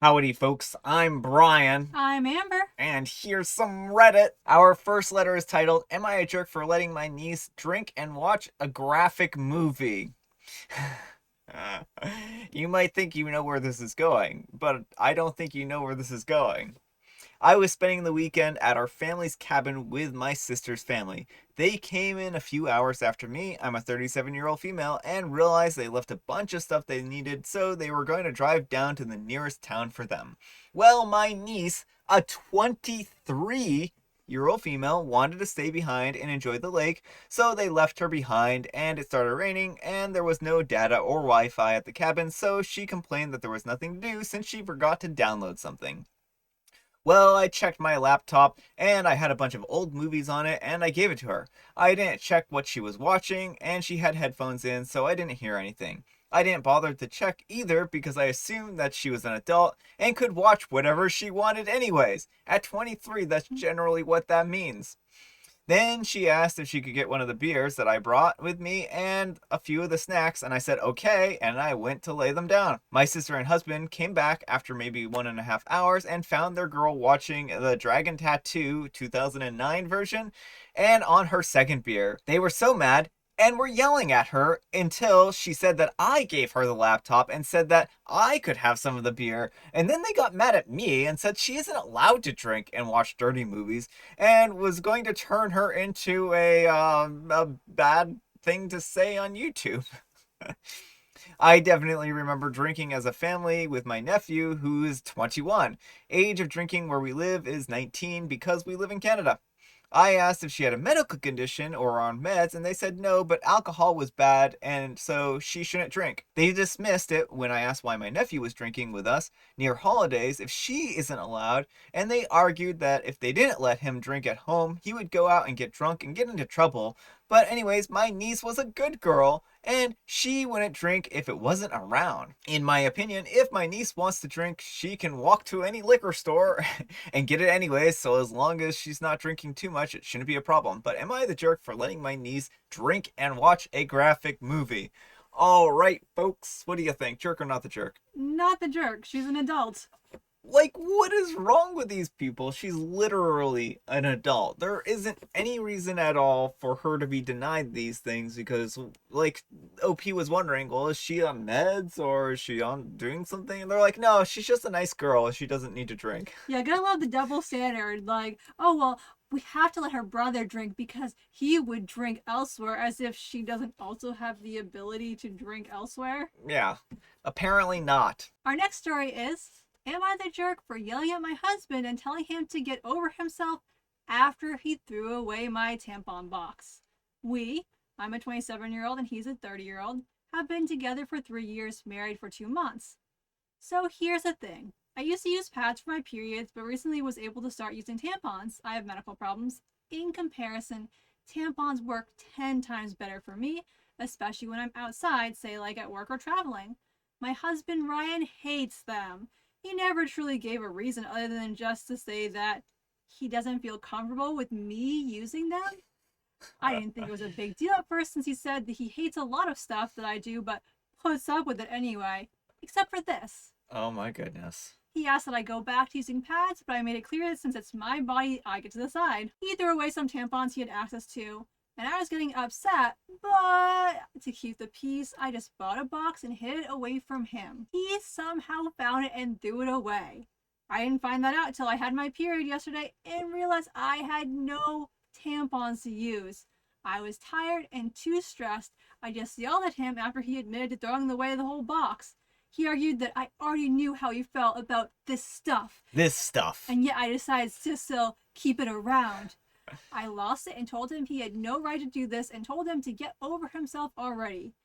Howdy, folks. I'm Brian, I'm Amber. and here's some Reddit. Our first letter is titled, Am I a Jerk for Letting My Niece Drink and Watch a Graphic Movie? You might think you know where this is going, but I don't think you know where this is going. I was spending the weekend at our family's cabin with my sister's family. They came in a few hours after me. I'm a 37-year-old female and realized they left a bunch of stuff they needed, so they were going to drive down to the nearest town for them. Well, my niece, a 23-year-old female, wanted to stay behind and enjoy the lake, so they left her behind, and it started raining, and there was no data or Wi Fi at the cabin, so she complained that there was nothing to do since she forgot to download something. Well, I checked my laptop and I had a bunch of old movies on it and I gave it to her. I didn't check what she was watching and she had headphones in, so I didn't hear anything. I didn't bother to check either because I assumed that she was an adult and could watch whatever she wanted anyways. At 23, that's generally what that means. Then she asked if she could get one of the beers that I brought with me and a few of the snacks, and I said okay, and I went to lay them down. My sister and husband came back after maybe 1.5 hours and found their girl watching the Dragon Tattoo 2009 version and on her second beer. They were so mad and were yelling at her until she said that I gave her the laptop and said that I could have some of the beer. And then they got mad at me and said she isn't allowed to drink and watch dirty movies and was going to turn her into a bad thing to say on YouTube. I definitely remember drinking as a family with my nephew, who is 21. Age of drinking where we live is 19 because we live in Canada. I asked if she had a medical condition or on meds, and they said no, but alcohol was bad, and so she shouldn't drink. They dismissed it when I asked why my nephew was drinking with us near holidays if she isn't allowed, and they argued that if they didn't let him drink at home, he would go out and get drunk and get into trouble. But, anyways, my niece was a good girl, and she wouldn't drink if it wasn't around. In my opinion, if my niece wants to drink, she can walk to any liquor store and get it anyways, so as long as she's not drinking too much, it shouldn't be a problem. But am I the jerk for letting my niece drink and watch a graphic movie? All right, folks, what do you think? Jerk or not the jerk? Not the jerk. She's an adult. Like, what is wrong with these people? She's literally an adult. There isn't any reason at all for her to be denied these things because, like, OP was wondering, well, is she on meds or is she on doing something? And they're like, no, she's just a nice girl. She doesn't need to drink. Yeah, gotta love the double standard. Like, oh, well, we have to let her brother drink because he would drink elsewhere, as if she doesn't also have the ability to drink elsewhere. Yeah, apparently not. Our next story is, am I the jerk for yelling at my husband and telling him to get over himself after he threw away my tampon box? I'm a 27-year-old and he's a 30-year-old, have been together for 3 years, married for 2 months. So here's the thing. I used to use pads for my periods, but recently was able to start using tampons. I have medical problems. In comparison, tampons work 10 times better for me, especially when I'm outside, say like at work or traveling. My husband Ryan hates them. He never truly gave a reason other than just to say that he doesn't feel comfortable with me using them. I didn't think it was a big deal at first since he said that he hates a lot of stuff that I do, but puts up with it anyway. Except for this. Oh my goodness. He asked that I go back to using pads, but I made it clear that since it's my body, I get to decide. He threw away some tampons he had access to, and I was getting upset, but to keep the peace, I just bought a box and hid it away from him. He somehow found it and threw it away. I didn't find that out until I had my period yesterday and realized I had no tampons to use. I was tired and too stressed. I just yelled at him after he admitted to throwing away the whole box. He argued that I already knew how he felt about this stuff, This stuff. and yet I decided to still keep it around. I lost it and told him he had no right to do this and told him to get over himself already.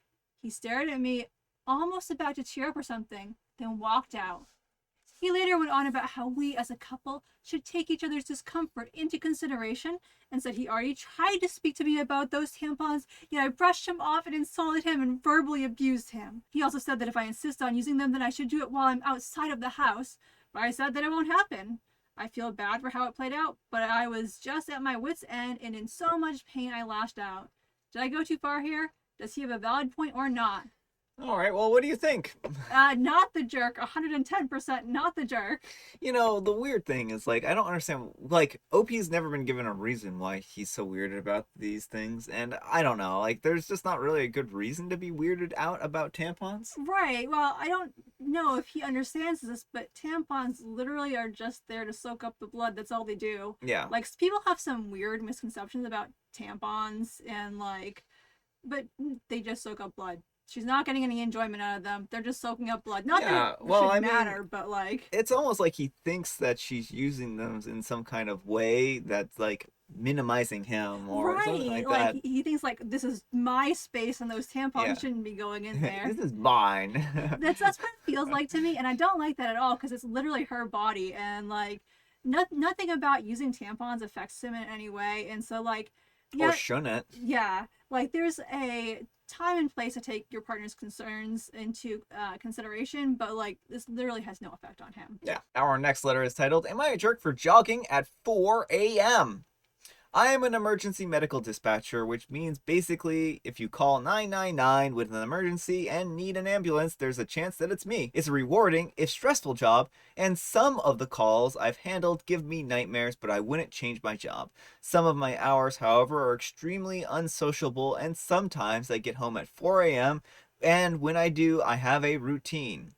He stared at me, almost about to tear up or something, then walked out. He later went on about how we as a couple should take each other's discomfort into consideration and said he already tried to speak to me about those tampons, yet I brushed him off and insulted him and verbally abused him. He also said that if I insist on using them, then I should do it while I'm outside of the house, but I said that it won't happen. I feel bad for how it played out, but I was just at my wit's end and in so much pain I lashed out. Did I go too far here? Does he have a valid point or not? All right, well, what do you think? Not the jerk. 110% not the jerk. The weird thing is, like, I don't understand. Like, OP's never been given a reason why he's so weirded about these things, and I don't know. Like, there's just not really a good reason to be weirded out about tampons. Right. Well, I don't know if he understands this, but tampons literally are just there to soak up the blood. That's all they do. Yeah. Like, people have some weird misconceptions about tampons and, like, but they just soak up blood. She's not getting any enjoyment out of them. They're just soaking up blood. Not that it Yeah, well, should I mean, matter, but, like, it's almost like he thinks that she's using them in some kind of way that's like minimizing him or something right. like Like, that. he thinks, like, this is my space and those tampons Yeah. shouldn't be going in there. This is mine. That's what it feels like to me, and I don't like that at all because it's literally her body, and like, nothing about using tampons affects him in any way, and so like, Or yeah, shouldn't. yeah, like there's a time and place to take your partner's concerns into consideration, but like this literally has no effect on him. Yeah. Our next letter is titled, Am I a Jerk for Jogging at 4 a.m.? I am an emergency medical dispatcher, which means basically if you call 999 with an emergency and need an ambulance, there's a chance that it's me. It's a rewarding, if stressful job, and some of the calls I've handled give me nightmares, but I wouldn't change my job. Some of my hours, however, are extremely unsociable, and sometimes I get home at 4 a.m., and when I do, I have a routine.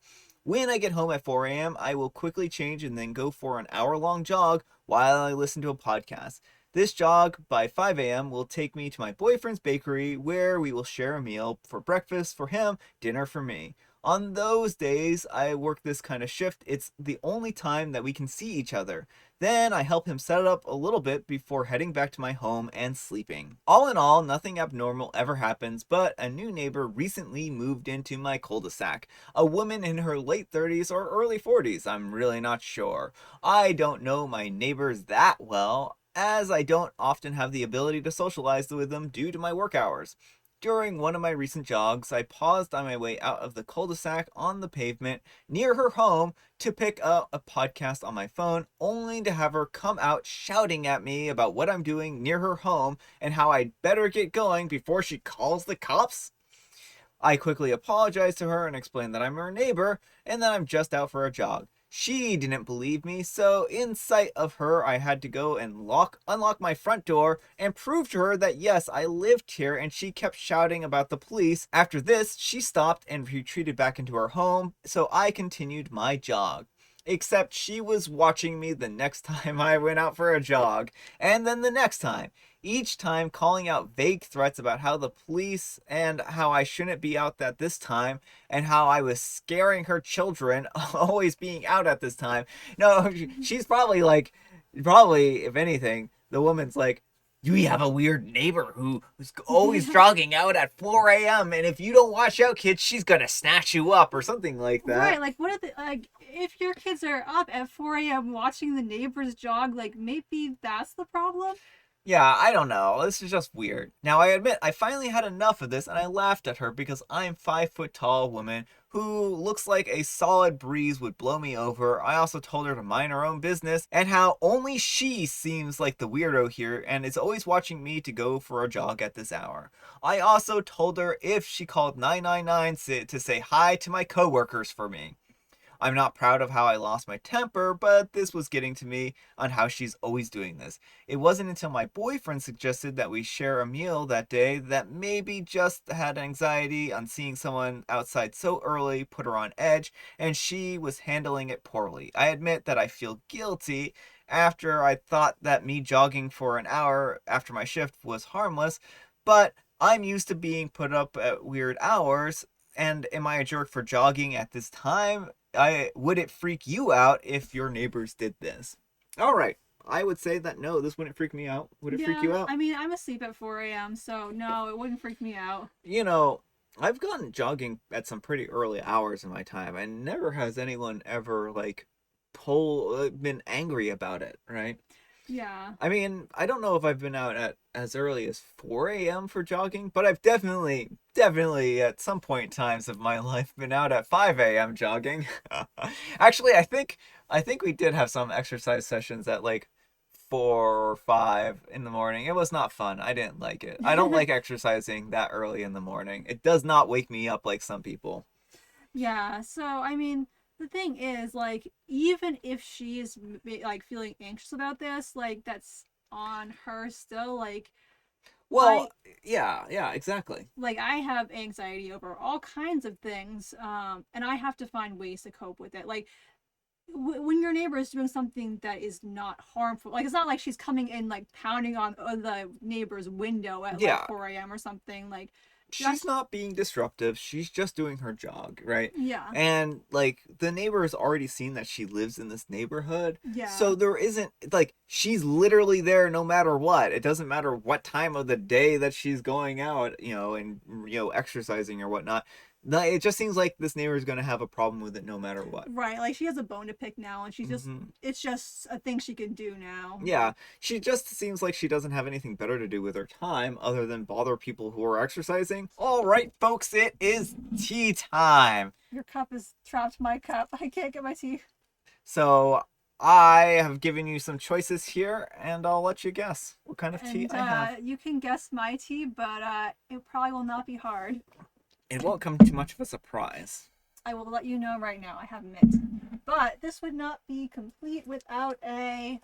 When I get home at 4 a.m., I will quickly change and then go for an hour-long jog while I listen to a podcast. This jog by 5 a.m. will take me to my boyfriend's bakery where we will share a meal for breakfast for him, dinner for me. On those days I work this kind of shift, it's the only time that we can see each other. Then I help him set it up a little bit before heading back to my home and sleeping. All in all, nothing abnormal ever happens, but a new neighbor recently moved into my cul-de-sac. A woman in her late 30s or early 40s, I'm really not sure. I don't know my neighbors that well, as I don't often have the ability to socialize with them due to my work hours. During one of my recent jogs, I paused on my way out of the cul-de-sac on the pavement near her home to pick up a podcast on my phone, only to have her come out shouting at me about what I'm doing near her home and how I'd better get going before she calls the cops. I quickly apologized to her and explained that I'm her neighbor and that I'm just out for a jog. She didn't believe me, so in sight of her, I had to go and unlock my front door and prove to her that yes, I lived here, and she kept shouting about the police. After this, she stopped and retreated back into her home, so I continued my jog. Except she was watching me the next time I went out for a jog, and then the next time. Each time calling out vague threats about how the police and how I shouldn't be out at this time and how I was scaring her children always being out at this time. No, she's probably like, probably, if anything, the woman's like, you have a weird neighbor who's always jogging out at 4 a.m. and if you don't watch out, kids, she's gonna snatch you up or something like that. Right, like what if like if your kids are up at 4 a.m. watching the neighbors jog, like maybe that's the problem. Yeah, I don't know. This is just weird. Now, I admit, I finally had enough of this and I laughed at her because I'm 5 foot tall woman who looks like a solid breeze would blow me over. I also told her to mind her own business and how only she seems like the weirdo here and is always watching me to go for a jog at this hour. I also told her if she called 999 to say hi to my coworkers for me. I'm not proud of how I lost my temper, but this was getting to me on how she's always doing this. It wasn't until my boyfriend suggested that we share a meal that day that maybe just had anxiety on seeing someone outside so early put her on edge, and she was handling it poorly. I admit that I feel guilty after I thought that me jogging for an hour after my shift was harmless, but I'm used to being put up at weird hours. And am I a jerk for jogging at this time? I would it freak you out if your neighbors did this? All right. I would say that no, this wouldn't freak me out. Would it freak you Yeah, out? I mean, I'm asleep at 4 a.m., so no, it wouldn't freak me out. You know, I've gone jogging at some pretty early hours in my time, and never has anyone ever like been angry about it, right? Yeah. I mean, I don't know if I've been out at as early as 4 a.m. for jogging, but I've definitely at some point times of my life been out at 5 a.m. jogging. Actually, I think we did have some exercise sessions at like 4 or 5 in the morning. It was not fun. I didn't like it. I don't like exercising that early in the morning. It does not wake me up like some people. Yeah, so I mean, the thing is, like, even if she's like feeling anxious about this, like, that's on her still. Well, I yeah, exactly. I have anxiety over all kinds of things, and I have to find ways to cope with it. Like, when your neighbor is doing something that is not harmful, like, it's not like she's coming in like pounding on the neighbor's window at like Yeah, 4 a.m. or something. Like, she's just not being disruptive. She's just doing her jog, right? yeah, And like the neighbor has already seen that she lives in this neighborhood. yeah. So there isn't like she's literally there no matter what. It doesn't matter what time of the day that she's going out, and exercising or whatnot. No, it just seems like this neighbor is going to have a problem with it no matter what. Right, like she has a bone to pick now, and Hmm. it's just a thing she can do now. Yeah, she just seems like she doesn't have anything better to do with her time other than bother people who are exercising. All right, folks, it is tea time. Your cup is trapped my cup. I can't get my tea. So I have given you some choices here, and I'll let you guess what kind of tea And I have. you can guess my tea, but it probably will not be hard. It won't come too much of a surprise. I will let you know right now. I have mint. But this would not be complete without a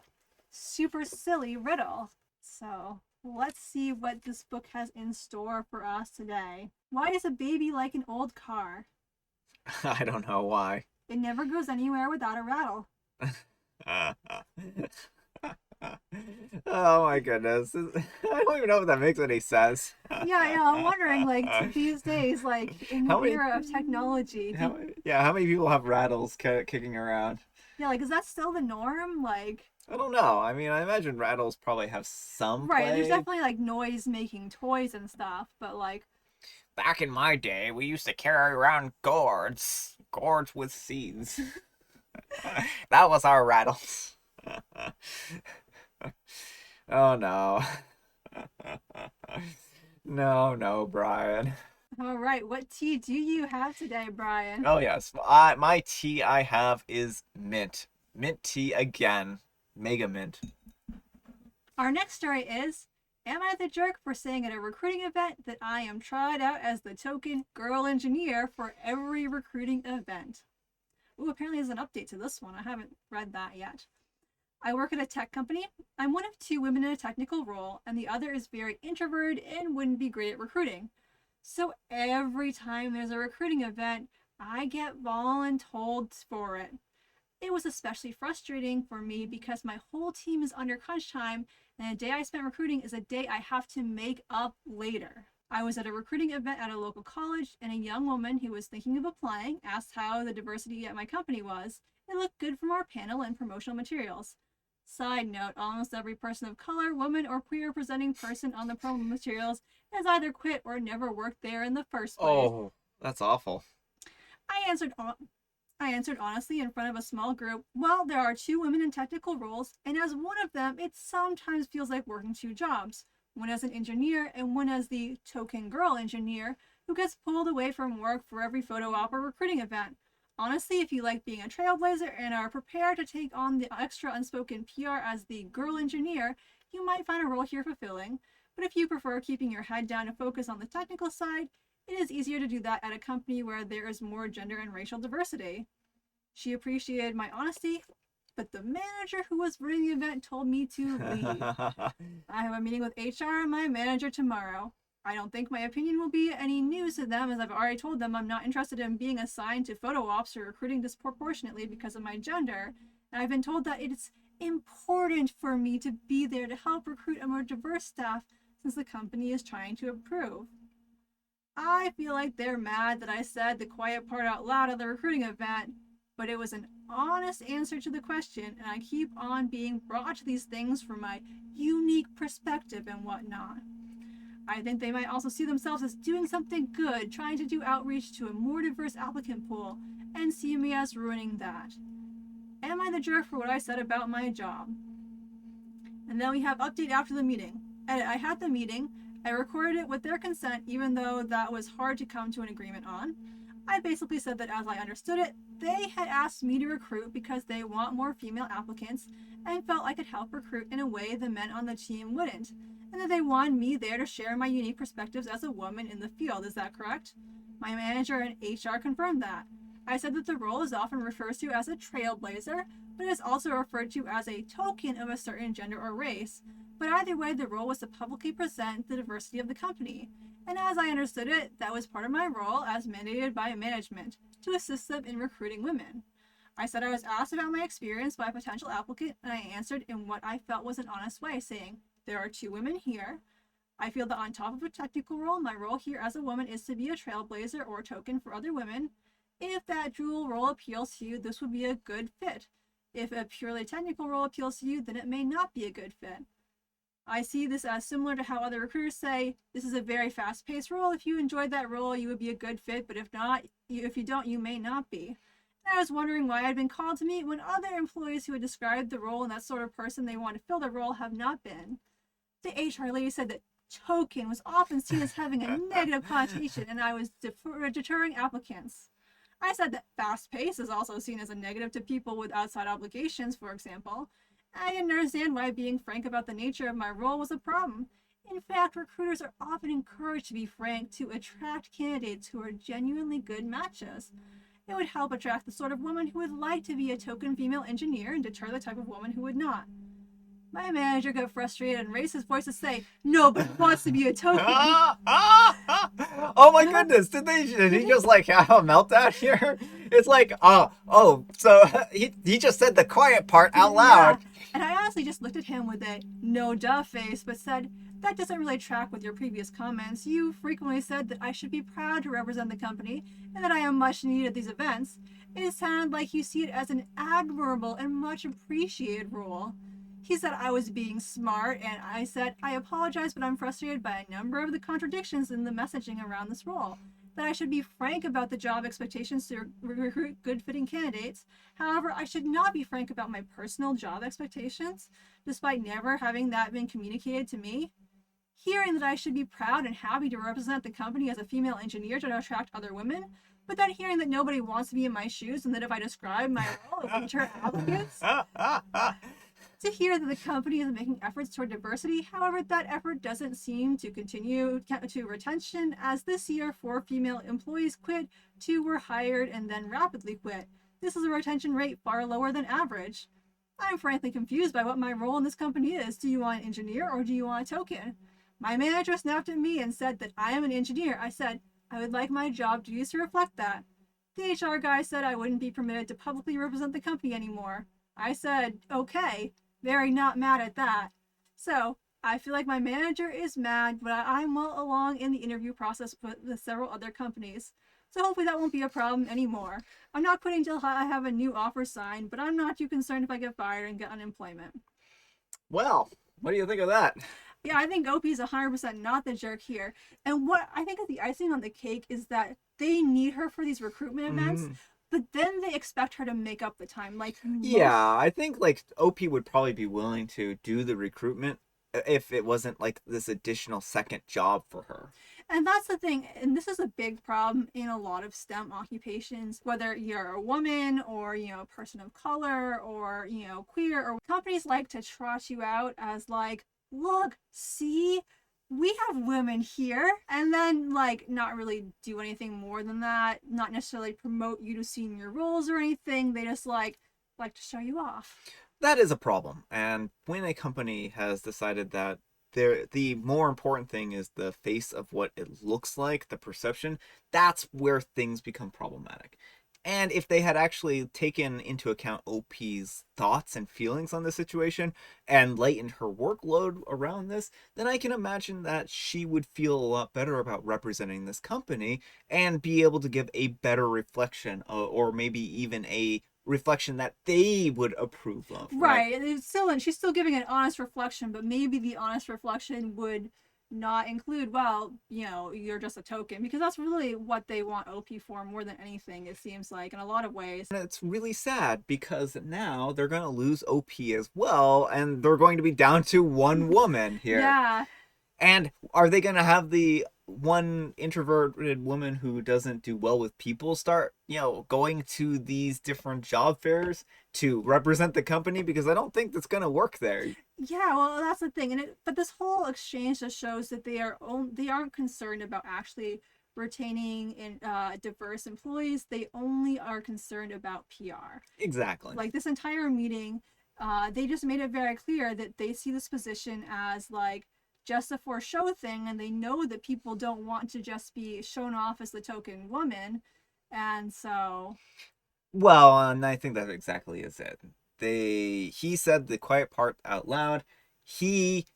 super silly riddle. So let's see what this book has in store for us today. Why is a baby like an old car? I don't know why. It never goes anywhere without a rattle. Oh my goodness. I don't even know if that makes any sense. Yeah, I'm wondering, like, these days, like, in the How many era of technology, how many people have rattles kicking around? yeah, like, is that still the norm? Like, I don't know. I mean, I imagine rattles probably have some right, there's play. definitely, like, noise making toys and stuff, but, like, Back in my day, we used to carry around gourds with seeds. That was our rattles. Oh no. No, no, Brian. all right, what tea do you have today, Brian? Oh yes, my tea I have is mint. Mint tea again. Mega mint. Our next story is, am I the jerk for saying at a recruiting event that I am tried out as the token girl engineer for every recruiting event? Ooh, apparently there's an update to this one. I haven't read that yet. I work at a tech company. I'm one of two women in a technical role, and the other is very introverted and wouldn't be great at recruiting. So every time there's a recruiting event, I get voluntold for it. It was especially frustrating for me because my whole team is under crunch time, and a day I spent recruiting is a day I have to make up later. I was at a recruiting event at a local college, and a young woman who was thinking of applying asked how the diversity at my company was. It looked good from our panel and promotional materials. Side note, almost every person of color, woman, or queer presenting person on the promo materials has either quit or never worked there in the first place. Oh, that's awful. I answered I answered honestly in front of a small group, well, there are two women in technical roles, and as one of them, it sometimes feels like working two jobs. One as an engineer and one as the token girl engineer who gets pulled away from work for every photo op or recruiting event. Honestly, if you like being a trailblazer and are prepared to take on the extra unspoken PR as the girl engineer, you might find a role here fulfilling. But if you prefer keeping your head down and focus on the technical side, it is easier to do that at a company where there is more gender and racial diversity. She appreciated my honesty, but the manager who was running the event told me to leave. I have a meeting with HR and my manager tomorrow. I don't think my opinion will be any news to them, as I've already told them I'm not interested in being assigned to photo ops or recruiting disproportionately because of my gender. And I've been told that it's important for me to be there to help recruit a more diverse staff since the company is trying to improve. I feel like they're mad that I said the quiet part out loud at the recruiting event, but it was an honest answer to the question, and I keep on being brought to these things from my unique perspective and whatnot. I think they might also see themselves as doing something good, trying to do outreach to a more diverse applicant pool, and see me as ruining that. Am I the jerk for what I said about my job? And then we have update after the meeting. Edit, I had the meeting. I recorded it with their consent, even though that was hard to come to an agreement on. I basically said that as I understood it, they had asked me to recruit because they want more female applicants and felt I could help recruit in a way the men on the team wouldn't, and that they wanted me there to share my unique perspectives as a woman in the field. Is that correct? My manager and HR confirmed that. I said that the role is often referred to as a trailblazer, but is also referred to as a token of a certain gender or race. But either way, the role was to publicly present the diversity of the company. And as I understood it, that was part of my role as mandated by management, to assist them in recruiting women. I said I was asked about my experience by a potential applicant, and I answered in what I felt was an honest way, saying, there are 2 women here. I feel that on top of a technical role, my role here as a woman is to be a trailblazer or a token for other women. If that dual role appeals to you, this would be a good fit. If a purely technical role appeals to you, then it may not be a good fit. I see this as similar to how other recruiters say, this is a very fast-paced role. If you enjoyed that role, you would be a good fit, but if not, if you don't, you may not be. And I was wondering why I'd been called to meet when other employees who had described the role and that sort of person they want to fill the role have not been. The HR lady said that token was often seen as having a negative connotation, and I was deterring applicants. I said that fast pace is also seen as a negative to people with outside obligations, for example. I didn't understand why being frank about the nature of my role was a problem. In fact, recruiters are often encouraged to be frank to attract candidates who are genuinely good matches. It would help attract the sort of woman who would like to be a token female engineer and deter the type of woman who would not. My manager got frustrated and raised his voice to say, nobody wants to be a token. Oh my goodness, did he just like have a meltdown here? It's like, so he just said the quiet part out loud. Yeah. And I honestly just looked at him with a no duh face, but said, that doesn't really track with your previous comments. You frequently said that I should be proud to represent the company and that I am much needed at these events. It sounded like you see it as an admirable and much appreciated role. He said I was being smart, and I said, I apologize, but I'm frustrated by a number of the contradictions in the messaging around this role. That I should be frank about the job expectations to recruit good-fitting candidates. However, I should not be frank about my personal job expectations, despite never having that been communicated to me. Hearing that I should be proud and happy to represent the company as a female engineer to attract other women, but then hearing that nobody wants to be in my shoes and that if I describe my role, it would deter applicants. To hear that the company is making efforts toward diversity, however, that effort doesn't seem to continue to retention, as this year 4 female employees quit, 2 were hired and then rapidly quit. This is a retention rate far lower than average. I'm frankly confused by what my role in this company is. Do you want an engineer or do you want a token? My manager snapped at me and said that I am an engineer. I said, I would like my job duties to reflect that. The HR guy said I wouldn't be permitted to publicly represent the company anymore. I said, okay. Very not mad at that. So, I feel like my manager is mad, but I'm well along in the interview process with several other companies. So hopefully that won't be a problem anymore. I'm not quitting until I have a new offer signed, but I'm not too concerned if I get fired and get unemployment. Well, what do you think of that? Yeah, I think OP is 100% not the jerk here. And what I think is the icing on the cake is that they need her for these recruitment events. But then they expect her to make up the time. Yeah, I think like OP would probably be willing to do the recruitment if it wasn't like this additional second job for her. And that's the thing, and this is a big problem in a lot of STEM occupations, whether you're a woman or, a person of color or, queer, or companies like to trot you out as like, look, see, we have women here, and then not really do anything more than that, not necessarily promote you to senior roles or anything. They just like to show you off. That is a problem. And when a company has decided that the more important thing is the face of what it looks like, the perception, that's where things become problematic. And if they had actually taken into account OP's thoughts and feelings on the situation and lightened her workload around this, then I can imagine that she would feel a lot better about representing this company and be able to give a better reflection, or maybe even a reflection that they would approve of. Right. She's still giving an honest reflection, but maybe the honest reflection would not include, you're just a token, because that's really what they want OP for more than anything, it seems like, in a lot of ways. And it's really sad because now they're going to lose OP as well, and they're going to be down to one woman here. Yeah. And are they going to have the one introverted woman who doesn't do well with people start, going to these different job fairs to represent the company? Because I don't think that's going to work there. Yeah, well, that's the thing, but this whole exchange just shows that they aren't concerned about actually retaining diverse employees. They only are concerned about PR. Exactly. Like this entire meeting, they just made it very clear that they see this position as like just a for show thing, and they know that people don't want to just be shown off as the token woman, and so Well, and I think that exactly is it. He said the quiet part out loud. He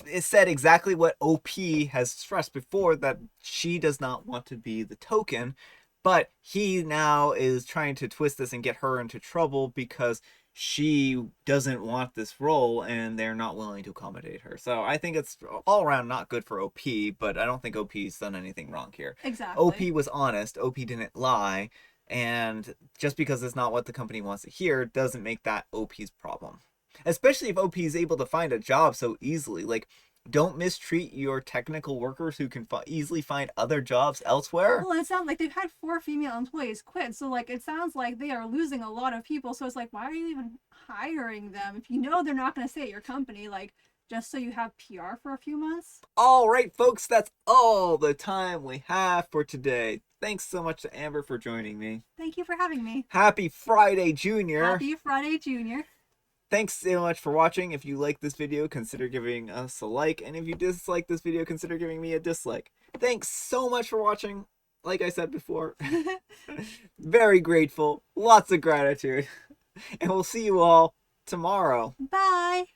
it said exactly what OP has stressed before, that she does not want to be the token, but he now is trying to twist this and get her into trouble because she doesn't want this role and they're not willing to accommodate her. So I think it's all around not good for OP, but I don't think OP's done anything wrong here. exactly. OP was honest, OP didn't lie, and just because it's not what the company wants to hear doesn't make that OP's problem. Especially if OP is able to find a job so easily. Like, don't mistreat your technical workers who can easily find other jobs elsewhere. Well, it sounds like they've had 4 female employees quit, so like it sounds like they are losing a lot of people. So it's like, why are you even hiring them if you know they're not going to stay at your company? Like, just so you have PR for a few months? All right, folks, that's all the time we have for today. Thanks so much to Amber for joining me. Thank you for having me. Happy Friday, Junior. Happy Friday, Junior. Thanks so much for watching. If you like this video, consider giving us a like. And if you dislike this video, consider giving me a dislike. Thanks so much for watching. Like I said before, very grateful. Lots of gratitude. And we'll see you all tomorrow. Bye.